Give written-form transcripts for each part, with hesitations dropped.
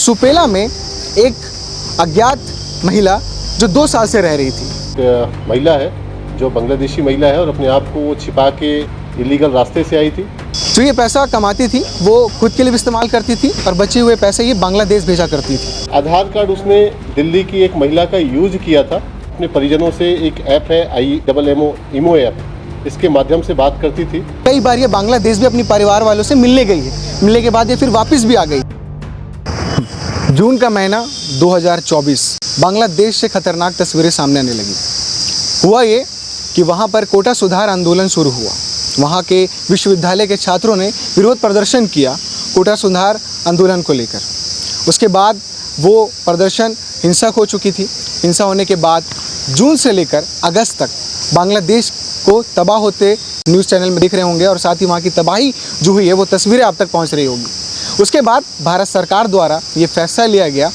सुपेला में एक अज्ञात महिला जो 2 साल से रह रही थी। महिला है जो बांग्लादेशी महिला है और अपने आप को वो छिपा के इलीगल रास्ते से आई थी। जो ये पैसा कमाती थी वो खुद के लिए भी इस्तेमाल करती थी और बचे हुए पैसे ये बांग्लादेश भेजा करती थी। आधार कार्ड उसने दिल्ली की एक महिला का यूज किया था। अपने परिजनों से एक ऐप है IMMO ऐप, इसके माध्यम से बात करती थी। कई बार ये बांग्लादेश भी अपनी परिवार वालों से मिलने गई है। मिलने के बाद ये फिर वापस भी आ गई। जून का महीना 2024, बांग्लादेश से खतरनाक तस्वीरें सामने आने लगी। हुआ ये कि वहाँ पर कोटा सुधार आंदोलन शुरू हुआ। वहाँ के विश्वविद्यालय के छात्रों ने विरोध प्रदर्शन किया कोटा सुधार आंदोलन को लेकर। उसके बाद वो प्रदर्शन हिंसक हो चुकी थी। हिंसा होने के बाद जून से लेकर अगस्त तक बांग्लादेश को तबाह होते न्यूज़ चैनल में दिख रहे होंगे और साथ ही वहाँ की तबाही जो हुई है वो तस्वीरें आप तक पहुँच रही होगी। उसके बाद भारत सरकार द्वारा ये फैसला लिया गया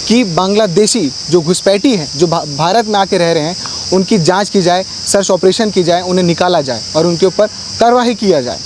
कि बांग्लादेशी जो घुसपैठी हैं, जो भारत में आके रह रहे हैं, उनकी जांच की जाए, सर्च ऑपरेशन की जाए, उन्हें निकाला जाए और उनके ऊपर कार्रवाई किया जाए।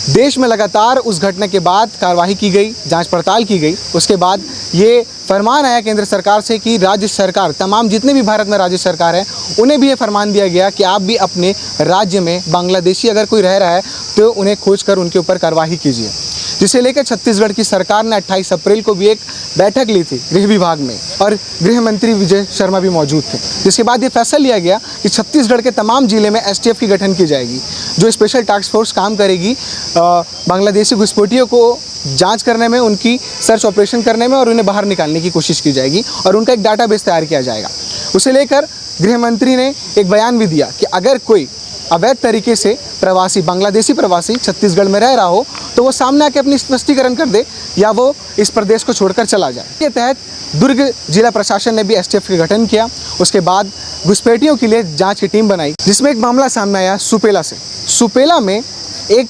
देश में लगातार उस घटना के बाद कार्रवाई की गई, जांच पड़ताल की गई। उसके बाद ये फरमान आया केंद्र सरकार से कि राज्य सरकार, तमाम जितने भी भारत में राज्य सरकार हैं, उन्हें भी ये फरमान दिया गया कि आप भी अपने राज्य में बांग्लादेशी अगर कोई रह रहा है तो उन्हें खोज कर उनके ऊपर कार्रवाई कीजिए। जिसे लेकर छत्तीसगढ़ की सरकार ने 28 अप्रैल को भी एक बैठक ली थी गृह विभाग में और गृह मंत्री विजय शर्मा भी मौजूद थे। जिसके बाद ये फैसला लिया गया कि छत्तीसगढ़ के तमाम जिले में STF की गठन की जाएगी, जो स्पेशल टास्क फोर्स काम करेगी बांग्लादेशी घुसपैठियों को जांच करने में, उनकी सर्च ऑपरेशन करने में और उन्हें बाहर निकालने की कोशिश की जाएगी और उनका एक डाटाबेस तैयार किया जाएगा। उसे लेकर गृह मंत्री ने एक बयान भी दिया कि अगर कोई अवैध तरीके से प्रवासी, बांग्लादेशी प्रवासी छत्तीसगढ़ में रह रहा हो तो वो सामने आके अपनी स्पष्टीकरण कर दे या वो इस प्रदेश को छोड़कर चला जाए। के तहत दुर्ग जिला प्रशासन ने भी STF का गठन किया। उसके बाद घुसपैठियों के लिए जांच की टीम बनाई, जिसमें एक मामला सामने आया सुपेला से। सुपेला में एक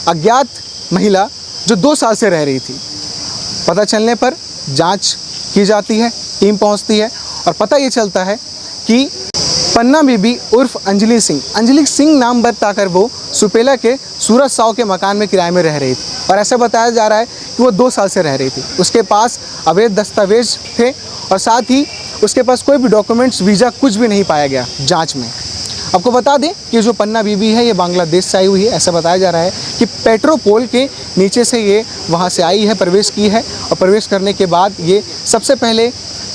अज्ञात महिला जो 2 साल से रह रही थी, पता चलने पर जाँच की जाती है, टीम पहुँचती है और पता ये चलता है कि पन्ना बीबी उर्फ अंजलि सिंह नाम बताकर वो सुपेला के सूरज साव के मकान में किराए में रह रही थी और ऐसा बताया जा रहा है कि वो 2 साल से रह रही थी। उसके पास अवैध दस्तावेज थे और साथ ही उसके पास कोई भी डॉक्यूमेंट्स, वीज़ा कुछ भी नहीं पाया गया जांच में। आपको बता दें कि जो पन्ना बीबी है ये बांग्लादेश से आई हुई है। ऐसा बताया जा रहा है कि पेट्रोपोल के नीचे से ये वहाँ से आई है, प्रवेश की है और प्रवेश करने के बाद ये सबसे पहले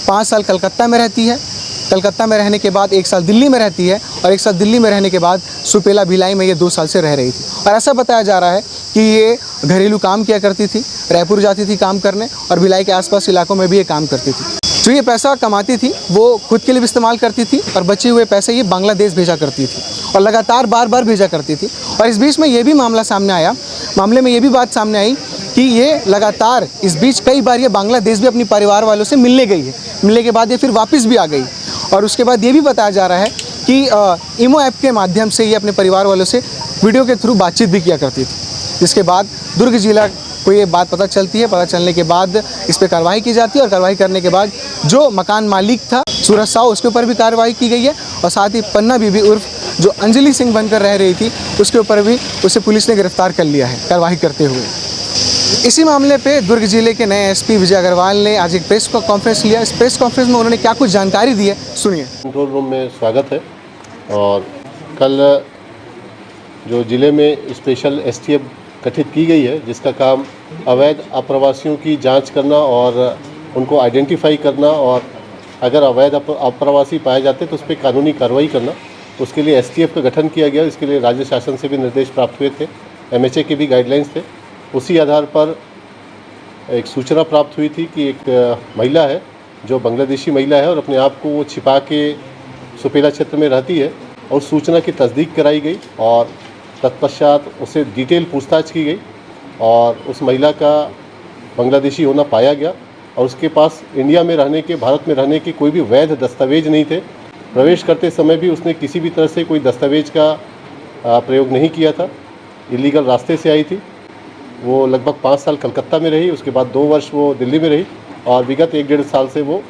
5 साल कलकत्ता में रहती है। कलकत्ता में रहने के बाद 1 साल दिल्ली में रहती है और 1 साल दिल्ली में रहने के बाद सुपेला भिलाई में ये 2 साल से रह रही थी। और ऐसा बताया जा रहा है कि ये घरेलू काम किया करती थी, रायपुर जाती थी काम करने और भिलाई के आसपास इलाकों में भी ये काम करती थी। जो ये पैसा कमाती थी वो खुद के लिए भी इस्तेमाल करती थी और बचे हुए पैसे ये बांग्लादेश भेजा करती थी और लगातार बार भेजा करती थी। और इस बीच में ये भी मामला सामने आया, मामले में ये भी बात सामने आई कि ये लगातार इस बीच कई बार ये बांग्लादेश भी अपनी परिवार वालों से मिलने गई है। मिलने के बाद ये फिर वापस भी आ गई और उसके बाद ये भी बताया जा रहा है कि इमो ऐप के माध्यम से ये अपने परिवार वालों से वीडियो के थ्रू बातचीत भी किया करती थी। जिसके बाद दुर्ग जिला को ये बात पता चलती है। पता चलने के बाद इस पर कार्रवाई की जाती है और कार्रवाई करने के बाद जो मकान मालिक था सूरज साव, उसके ऊपर भी कार्रवाई की गई है और साथ ही पन्ना बीबी उर्फ जो अंजलि सिंह बनकर रह रही थी उसके ऊपर भी उसे पुलिस ने गिरफ्तार कर लिया है कार्रवाई करते हुए। इसी मामले पे दुर्ग जिले के नए SP विजय अग्रवाल ने आज एक प्रेस कॉन्फ्रेंस लिया। इस प्रेस कॉन्फ्रेंस में उन्होंने क्या कुछ जानकारी दी है, सुनिए। कंट्रोल रूम में स्वागत है। और कल जो ज़िले में स्पेशल STF गठित की गई है, जिसका काम अवैध अप्रवासियों की जांच करना और उनको आइडेंटिफाई करना और अगर अवैध अप्रवासी पाए जाते तो उस पर कानूनी कार्रवाई करना, उसके लिए STF का गठन किया गया। इसके लिए राज्य शासन से भी निर्देश प्राप्त हुए थे, MHA के भी गाइडलाइंस थे। उसी आधार पर एक सूचना प्राप्त हुई थी कि एक महिला है जो बांग्लादेशी महिला है और अपने आप को वो छिपा के सुपेला क्षेत्र में रहती है और सूचना की तस्दीक कराई गई और तत्पश्चात उससे डिटेल पूछताछ की गई और उस महिला का बांग्लादेशी होना पाया गया और उसके पास इंडिया में रहने के, भारत में रहने के कोई भी वैध दस्तावेज नहीं थे। प्रवेश करते समय भी उसने किसी भी तरह से कोई दस्तावेज का प्रयोग नहीं किया था, इलीगल रास्ते से आई थी। वो लगभग 5 साल कलकत्ता में रही, उसके बाद 2 वर्ष वो दिल्ली में रही और विगत 1-1.5 साल से वो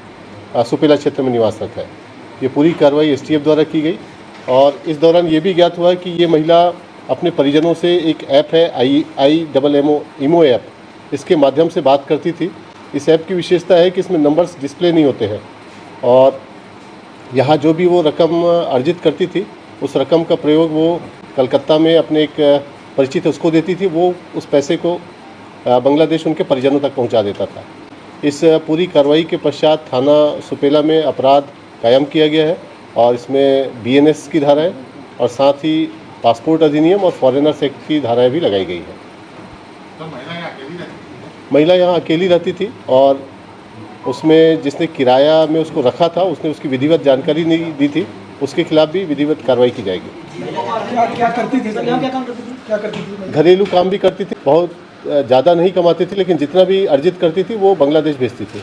सुपेला क्षेत्र में निवासरत है। ये पूरी कार्रवाई STF द्वारा की गई और इस दौरान ये भी ज्ञात हुआ कि ये महिला अपने परिजनों से एक ऐप है IMMO ऐप, इसके माध्यम से बात करती थी इस ऐप की विशेषता है कि इसमें नंबर्स डिस्प्ले नहीं होते हैं और यहाँ जो भी वो रकम अर्जित करती थी उस रकम का प्रयोग वो कलकत्ता में अपने एक परिचित उसको देती थी, वो उस पैसे को बांग्लादेश उनके परिजनों तक पहुँचा देता था। इस पूरी कार्रवाई के पश्चात थाना सुपेला में अपराध कायम किया गया है और इसमें BNS की धाराएं और साथ ही पासपोर्ट अधिनियम और फॉरेनर्स एक्ट की धाराएं भी लगाई गई हैं। तो महिला यहाँ अकेली रहती थी और उसमें जिसने किराया में उसको रखा था उसने उसकी विधिवत जानकारी नहीं दी थी, उसके खिलाफ भी विधिवत कार्रवाई की जाएगी। क्या करती थी? क्या करती थी? घरेलू काम भी करती थी, बहुत ज़्यादा नहीं कमाती थी, लेकिन जितना भी अर्जित करती थी वो बांग्लादेश भेजती थी।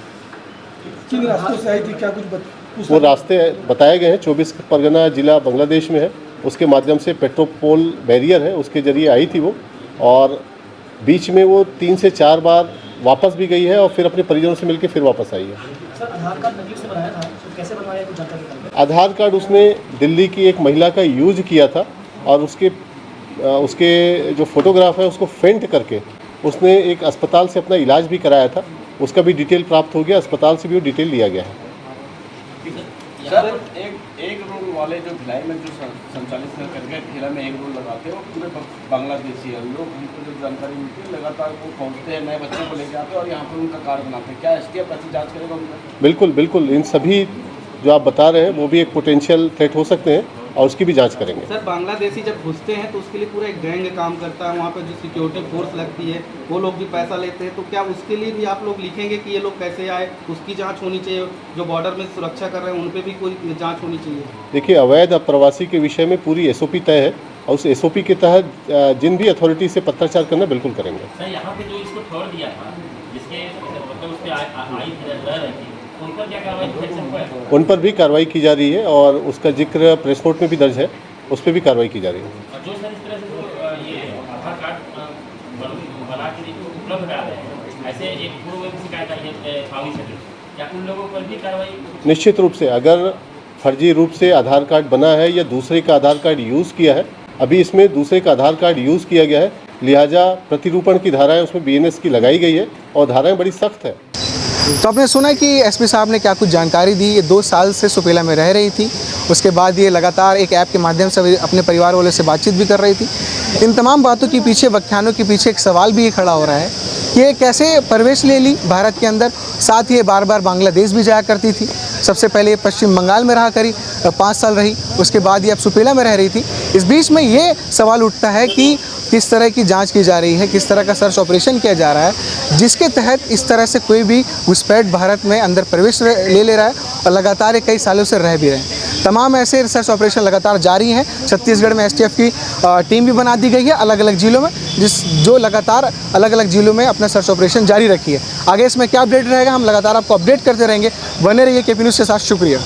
किन रास्तों से आई थी? क्या कुछ वो रास्ते बताए गए हैं। 24 परगना जिला बांग्लादेश में है, उसके माध्यम से पेट्रोपोल बैरियर है, उसके ज़रिए आई थी वो और बीच में वो 3 से 4 बार वापस भी गई है और फिर अपने परिजनों से मिलकर फिर वापस आई है। सर, आधार कार्ड नकली से बनाया था, तो कैसे बनवाया कुछ जानकारी दें? आधार कार्ड उसने दिल्ली की एक महिला का यूज किया था और उसके जो फोटोग्राफ है उसको फेंट करके उसने एक अस्पताल से अपना इलाज भी कराया था, उसका भी डिटेल प्राप्त हो गया, अस्पताल से भी वो डिटेल लिया गया है। सर, एक रोल वाले जो भिलाई में जो संचालित करके ठेला में एक रोल लगाते हैं वो पूरे बांग्लादेशी है लोग, हमको जो जानकारी मिलती है लगातार वो पहुँचते हैं, नए बच्चों को लेके आते हैं और यहाँ पर उनका कार्ड बनाते हैं। क्या STF ऐसी जाँच करेगा उनका? बिल्कुल बिल्कुल, इन सभी जो आप बता रहे हैं वो भी एक पोटेंशियल थ्रेट हो सकते हैं और उसकी भी जांच करेंगे। सर, बांग्लादेशी जब घुसते हैं तो उसके लिए पूरा एक गैंग काम करता है, वहाँ पर जो सिक्योरिटी फोर्स लगती है वो लोग भी पैसा लेते हैं, तो क्या उसके लिए भी आप लोग लिखेंगे कि ये लोग कैसे आए, उसकी जांच होनी चाहिए? जो बॉर्डर में सुरक्षा कर रहे हैं उन पर भी कोई जांच होनी चाहिए? देखिए, अवैध अप्रवासी के विषय में पूरी SOP तय है और उस SOP के तहत जिन भी अथॉरिटी से पत्राचार करना बिल्कुल करेंगे। सर, यहाँ पे जो इसको छोड़ दिया था, जिसके मतलब उस पर आई रह रही थी, उन पर क्या कार्रवाई है? उन पर भी कार्रवाई की जा रही है और उसका जिक्र प्रेस नोट में भी दर्ज है, उस पर भी कार्रवाई की जा रही है। जो सर इस तरह से ये आधार कार्ड बना के उपलब्ध करा रहे हैं, ऐसे एक पूर्व में शिकायत आई है 22 से, क्या उन लोगों पर भी कार्रवाई? निश्चित रूप से, अगर फर्जी रूप से आधार कार्ड बना है या दूसरे का आधार कार्ड यूज़ किया है, अभी इसमें दूसरे का आधार कार्ड यूज़ किया गया है, लिहाजा प्रतिरूपण की धाराएं उसमें BNS की लगाई गई है और धाराएं बड़ी सख्त है। तो आपने सुना कि SP साहब ने क्या कुछ जानकारी दी। ये 2 साल से सुपेला में रह रही थी, उसके बाद ये लगातार एक ऐप के माध्यम से अपने परिवार वालों से बातचीत भी कर रही थी। इन तमाम बातों के पीछे, व्याख्यानों के पीछे एक सवाल भी ये खड़ा हो रहा है कि ये कैसे प्रवेश ले ली भारत के अंदर, साथ ही ये बार बार बांग्लादेश भी जाया करती थी। सबसे पहले ये पश्चिम बंगाल में रहा करी, 5 साल रही, उसके बाद ये अब सुपेला में रह रही थी। इस बीच में ये सवाल उठता है कि किस तरह की जांच की जा रही है, किस तरह का सर्च ऑपरेशन किया जा रहा है, जिसके तहत इस तरह से कोई भी घुसपैठ भारत में अंदर प्रवेश ले रहा है और लगातार कई सालों से रह भी रहे हैं। तमाम ऐसे रिसर्च ऑपरेशन लगातार जारी हैं। छत्तीसगढ़ में STF की टीम भी बना दी गई है अलग अलग जिलों में, जो लगातार अलग अलग जिलों में अपना सर्च ऑपरेशन जारी रखी है। आगे इसमें क्या अपडेट रहेगा हम लगातार आपको अपडेट करते रहेंगे। बने रहिए KP न्यूज़ के साथ। शुक्रिया।